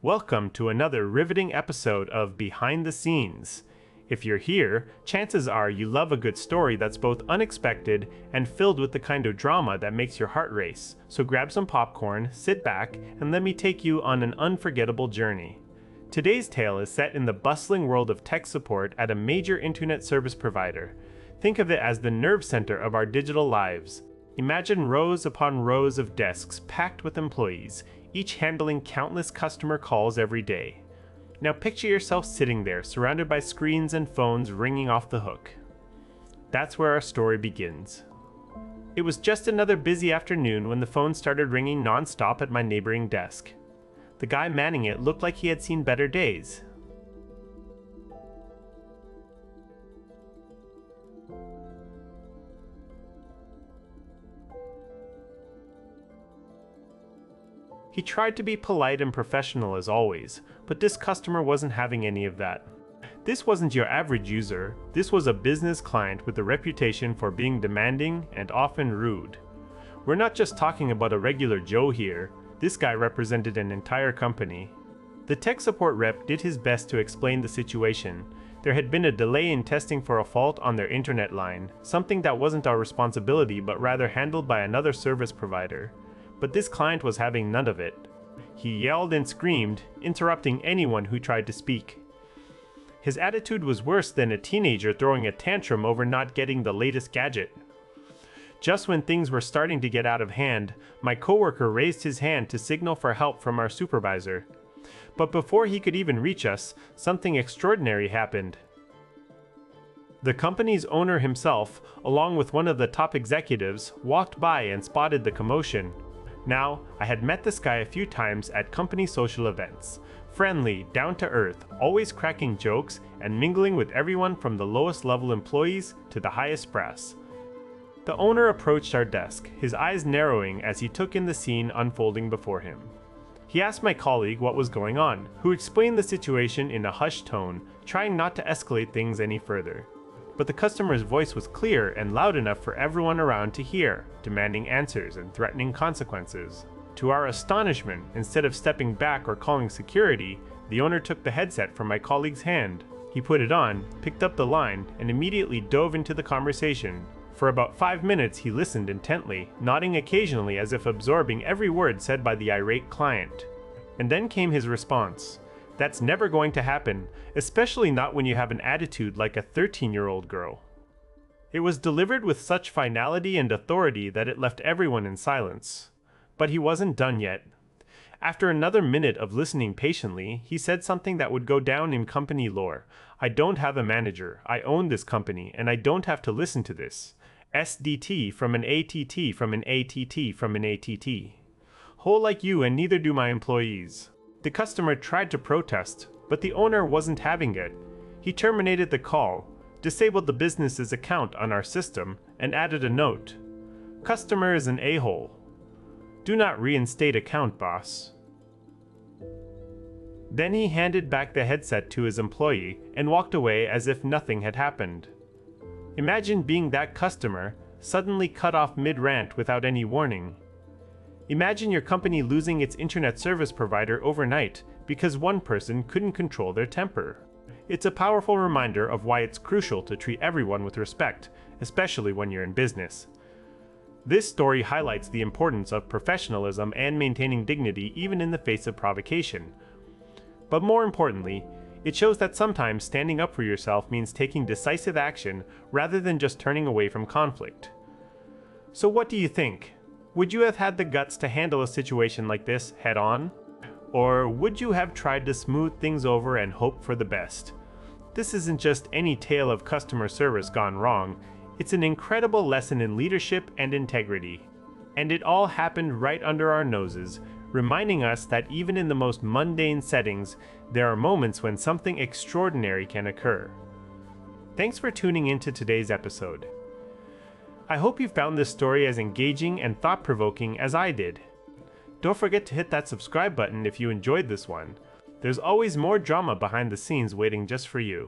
Welcome to another riveting episode of Behind the Scenes. If you're here, chances are you love a good story that's both unexpected and filled with the kind of drama that makes your heart race. So grab some popcorn, sit back, and let me take you on an unforgettable journey. Today's tale is set in the bustling world of tech support at a major internet service provider. Think of it as the nerve center of our digital lives. Imagine rows upon rows of desks packed with employees, each handling countless customer calls every day. Now picture yourself sitting there, surrounded by screens and phones ringing off the hook. That's where our story begins. It was just another busy afternoon when the phone started ringing non-stop at my neighboring desk. The guy manning it looked like he had seen better days. He tried to be polite and professional as always, but this customer wasn't having any of that. This wasn't your average user, this was a business client with a reputation for being demanding and often rude. We're not just talking about a regular Joe here, this guy represented an entire company. The tech support rep did his best to explain the situation. There had been a delay in testing for a fault on their internet line, something that wasn't our responsibility but rather handled by another service provider. But this client was having none of it. He yelled and screamed, interrupting anyone who tried to speak. His attitude was worse than a teenager throwing a tantrum over not getting the latest gadget. Just when things were starting to get out of hand, my coworker raised his hand to signal for help from our supervisor. But before he could even reach us, something extraordinary happened. The company's owner himself, along with one of the top executives, walked by and spotted the commotion. Now, I had met this guy a few times at company social events. Friendly, down to earth, always cracking jokes and mingling with everyone from the lowest level employees to the highest brass. The owner approached our desk, his eyes narrowing as he took in the scene unfolding before him. He asked my colleague what was going on, who explained the situation in a hushed tone, trying not to escalate things any further. But the customer's voice was clear and loud enough for everyone around to hear, demanding answers and threatening consequences. To our astonishment, instead of stepping back or calling security, the owner took the headset from my colleague's hand. He put it on, picked up the line, and immediately dove into the conversation. For about 5 minutes he listened intently, nodding occasionally as if absorbing every word said by the irate client. And then came his response. That's never going to happen, especially not when you have an attitude like a 13-year-old girl. It was delivered with such finality and authority that it left everyone in silence. But he wasn't done yet. After another minute of listening patiently, he said something that would go down in company lore. I don't have a manager, I own this company, and I don't have to listen to this. SDT from an ATT from an ATT from an ATT. Whole like you and neither do my employees. The customer tried to protest, but the owner wasn't having it. He terminated the call, disabled the business's account on our system, and added a note. Customer is an a-hole. Do not reinstate account, boss. Then he handed back the headset to his employee and walked away as if nothing had happened. Imagine being that customer, suddenly cut off mid-rant without any warning. Imagine your company losing its internet service provider overnight because one person couldn't control their temper. It's a powerful reminder of why it's crucial to treat everyone with respect, especially when you're in business. This story highlights the importance of professionalism and maintaining dignity even in the face of provocation. But more importantly, it shows that sometimes standing up for yourself means taking decisive action rather than just turning away from conflict. So what do you think? Would you have had the guts to handle a situation like this head on? Or would you have tried to smooth things over and hope for the best? This isn't just any tale of customer service gone wrong, it's an incredible lesson in leadership and integrity. And it all happened right under our noses, reminding us that even in the most mundane settings, there are moments when something extraordinary can occur. Thanks for tuning into today's episode. I hope you found this story as engaging and thought-provoking as I did. Don't forget to hit that subscribe button if you enjoyed this one. There's always more drama behind the scenes waiting just for you.